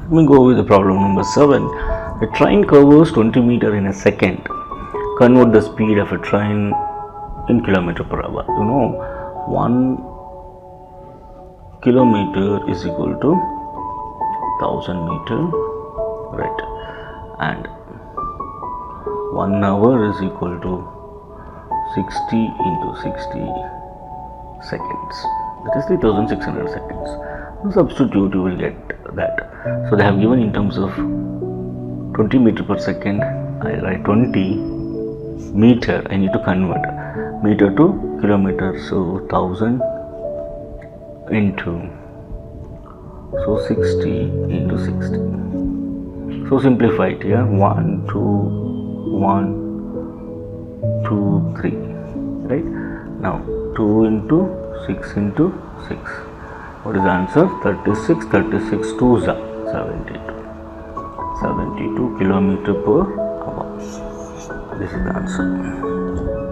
Let me go with the problem number 7. A train covers 20 meters in a second. Convert the speed of a train in kilometer per hour. 1 kilometer is equal to 1000 meter, right? And 1 hour is equal to 60 into 60 seconds. That is 3600 seconds. Substitute, you will get that. So they have given in terms of 20 meter per second. I write 20 meter. I need to convert meter to kilometer. So 1000 into 60 into 60. So simplify it here. 1 2 1 2 3, right? Now 2 into 6 into 6. What is the answer? 36. 36 2s are 72. 72 kilometer per hour. This is the answer.